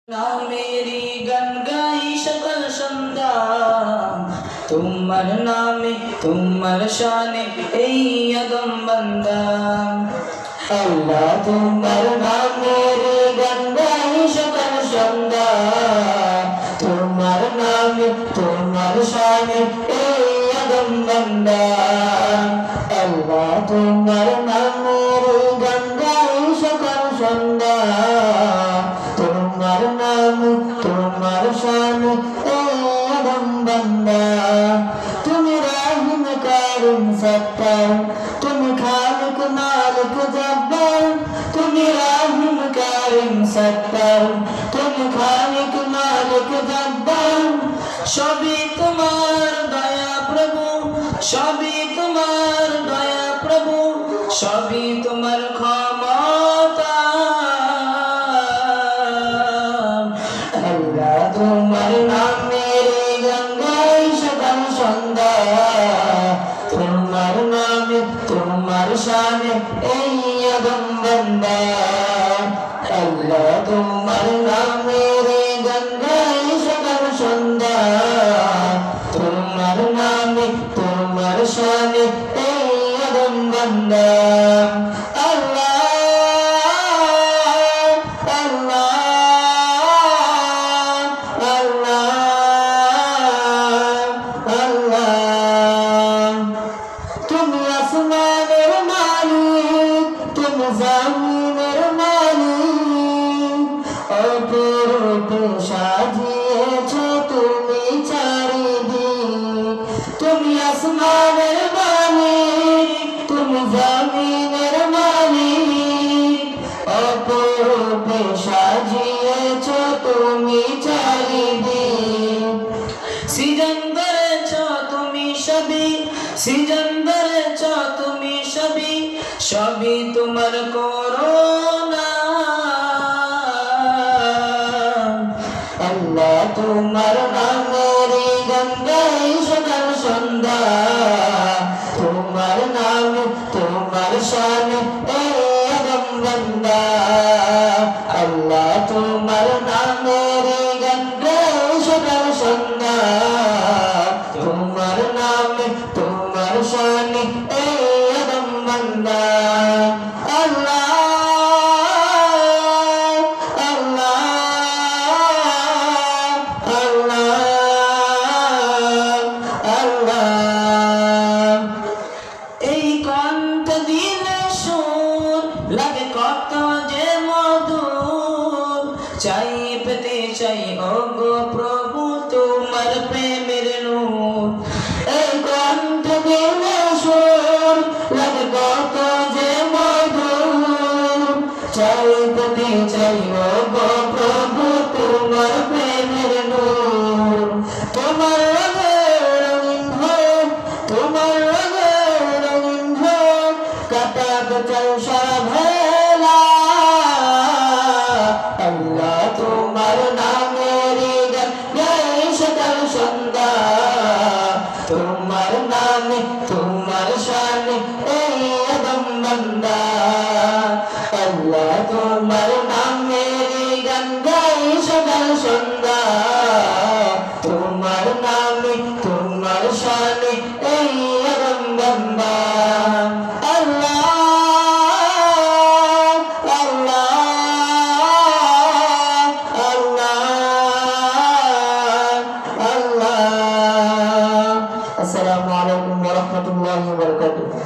নামেরি গান গাই সকল সন্ধ্যা, তোমার নামে তোমার শানে এই আদম বান্দা। আল্লাহ তোমার নামেরি গান গাই সকল সন্ধ্যা, তোমার নামে তোমার শানে এই আদম বান্দা। আল্লাহ তোমার নামেরি গান গাই সকল সন্ধ্যা, তোমার নাম তোমার শান এই আদম বান্দা। তুমি রাহিম কারিম সত্তার, তুমি খালিক মালিক জব্বার। তুমি রাহিম কারিম সত্তার, তুমি খালিক মালিক জব্বার। সবই তোমার দয়া প্রভু, সবই তোমার দয়া প্রভু, সবই তোমার ক্ষমতা। আল্লাহ তোমার নামের গান গাই সকাল সন্ধ্যা, তোমার নামে তোমার শানে এই আদম বান্দা। আল্লাহ তোমার নামের গান গাই সকাল সন্ধ্যা, তোমার নামে তোমার শানে এই আদম বান্দা। তুমি আসমানের মালিক, তুমি জমিনের মালিক, অপরূপে সাজিয়েছ তুমি চারিদিক। তুমি আসমানের মালিক, তুমি জমিনের মালিক, অপরূপে সাজিয়েছ তুমি চারিদিক। সৃজন করেছ তুমি সবই, সৃজন করেছ তুমি সবই, সবই তোমার করুণা। আল্লাহ তোমার নামের গান গাই সকাল সন্ধ্যা, তোমার নাম তোমার শান এই আদম বান্দা। আল্লাহ তোমার নামের গান গাই সকাল সন্ধ্যা, তোমার নাম তোমার শান এই আদম বান্দা। আল্লাহ আল্লাহ আল্লাহ আল্লাহ। এই কণ্ঠ দিলে সুর লাগে কত যে মধুর, চাই পেতে চাই ওগো প্রভু তোমার প্রেমের নূর। এই কণ্ঠ দিলে সুর লাগে কত যে মধুর, চাই পেতে চাই ওগো প্রভু তোমার প্রেমের নূর। তোমার রঙিন হোক, তোমার রঙিন হোক, কাটাতে চাই সারা ভেলা। আল্লাহ তোমার নামের গান গাই সকাল সন্ধ্যা, তোমার নামে তোমার শানে এই আদম বান্দা। আল্লাহ তোমার নামের গান গাই সকাল সন্ধ্যা, তোমার নামে তোমার শানে এই আদম বান্দা। আল্লাহ আল্লাহ আল্লাহ আল্লাহ। আসসালামু আলাইকুম ওয়া রাহমাতুল্লাহি ওয়া বারাকাতুহু।